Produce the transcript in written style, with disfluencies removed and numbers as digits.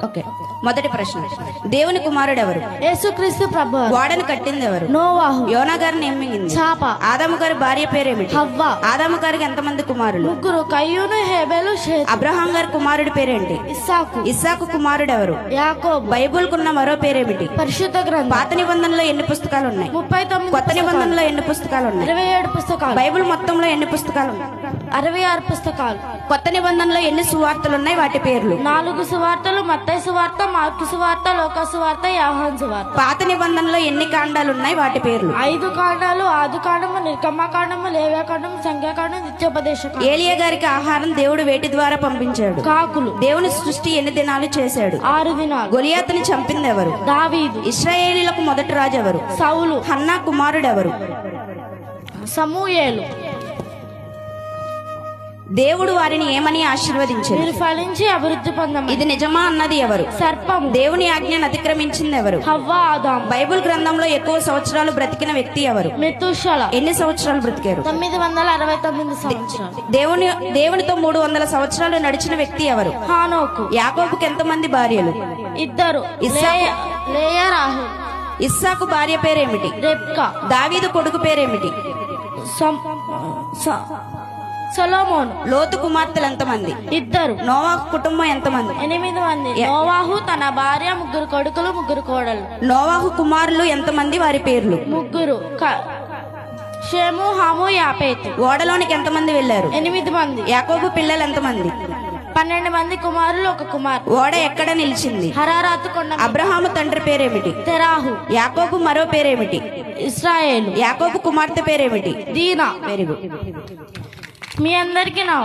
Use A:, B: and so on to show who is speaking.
A: Okay, మొదటి ప్రశ్న, దేవుని కుమారుడు ఎవరు?
B: యేసుక్రీస్తు ప్రభువారు.
A: ఓడను కట్టింది ఎవరు?
B: నోవాహు.
A: యోనా గారిని ఏమింది?
B: చాప.
A: ఆదాము గారి భార్య పేరేమిటి?
B: హవ్వ.
A: ఆదాము గారికి ఎంతమంది కుమారులు?
B: ముగ్గురు, కయ్యూను, హేబెలు, షేతు.
A: అబ్రహాం గారి కుమారుడి పేరేంటి?
B: ఇస్సాకు.
A: ఇస్సాకు కుమారుడు ఎవరు?
B: యాకోబు.
A: బైబుల్ కున్న మరో పేరేమిటి?
B: పరిశుద్ధ గ్రంథం.
A: పాత నిబంధనలో ఎన్ని పుస్తకాలు ఉన్నాయి?
B: 39.
A: కొత్త నిబంధనలో ఎన్ని పుస్తకాలు ఉన్నాయి?
B: 27 పుస్తకాలు.
A: బైబిల్ మొత్తంలో ఎన్ని పుస్తకాలు ఉన్నాయి?
B: 66 పుస్తకాలు.
A: కొత్త నిబంధనలో ఎన్ని సువార్తలు ఉన్నాయి? వాటి పేర్లు?
B: 4 సువార్తలు: మత్తయి సువార్త, మార్కు సువార్త, లోకా సువార్త, యోహాను సువార్త.
A: పాత నిబంధనలో ఎన్ని కాండాలు ఉన్నాయి? వాటి పేర్లు?
B: 5 కాండాలు: ఆదికాండము, నిర్గమకాండము, లేవ్యకాండము, సంఖ్యాకాండం, నిత్యోపదేశకాండం.
A: ఏలియా గారికి ఆహారం దేవుడు వేటి ద్వారా పంపించాడు?
B: కాకులు.
A: దేవుని సృష్టి ఎన్ని దినాలు చేశాడు?
B: 6 దినాలు.
A: గొలియాతుని చంపింది ఎవరు?
B: దావీదు.
A: ఇశ్రాయేలీలకు మొదటి రాజు ఎవరు?
B: సౌలు.
A: హన్నా కుమారుడు ఎవరు?
B: సమూయేలు.
A: దేవుడు వారిని ఏమని ఆశీర్వదించాడు?
B: మీరు ఫలించి అభివృద్ధి పొందమని.
A: ఇది నిజమా అన్నది ఎవరు?
B: సర్పము.
A: దేవుని ఆజ్ఞను అతిక్రమించింది ఎవరు?
B: హవ్వ, ఆదాము.
A: బైబిల్ గ్రంథంలో ఎక్కువ సంవత్సరాలు బ్రతికిన వ్యక్తి ఎవరు?
B: మెతూషల.
A: ఎన్ని సంవత్సరాలు బ్రతికారు?
B: 969 సంవత్సరాలు.
A: దేవునితో 300 సంవత్సరాలు నడిచిన వ్యక్తి ఎవరు?
B: హానోకు.
A: యాకోబుకి ఎంతమంది భార్యలు?
B: 2. లేయా, రాహేలు.
A: ఇస్సాకు భార్య పేరేమిటి?
B: రెబ్కా.
A: దావీదు కొడుకు పేరేమిటి?
B: సొలొమోను.
A: లోతు కుమార్తెలు ఎంతమంది?
B: 2.
A: నోవాహు కుటుంబం ఎంతమంది?
B: 8 మంది. నోవాహు, తన భార్య, 3 కొడుకులు, 3 కోడళ్ళు.
A: నోవాహు కుమారులు ఎంతమంది? వారి పేర్లు?
B: 3. షేము, హాము, యాపేతు.
A: ఓడలోనికి ఎంతమంది వెళ్లారు?
B: 8 మంది.
A: యాకోబు పిల్లలు ఎంతమంది?
B: 12 మంది కుమారులు, 1 కుమార్తె.
A: ఓడ ఎక్కడ నిలిచింది?
B: హరారాతు కొండ.
A: అబ్రహాము తండ్రి పేరేమిటి?
B: తెరాహు.
A: యాకోబు మరో పేరేమిటి?
B: ఇశ్రాయేలు.
A: యాకోబు కుమార్తె పేరేమిటి?
B: దీనా.
A: Very good.
B: మీ అందరికీ నా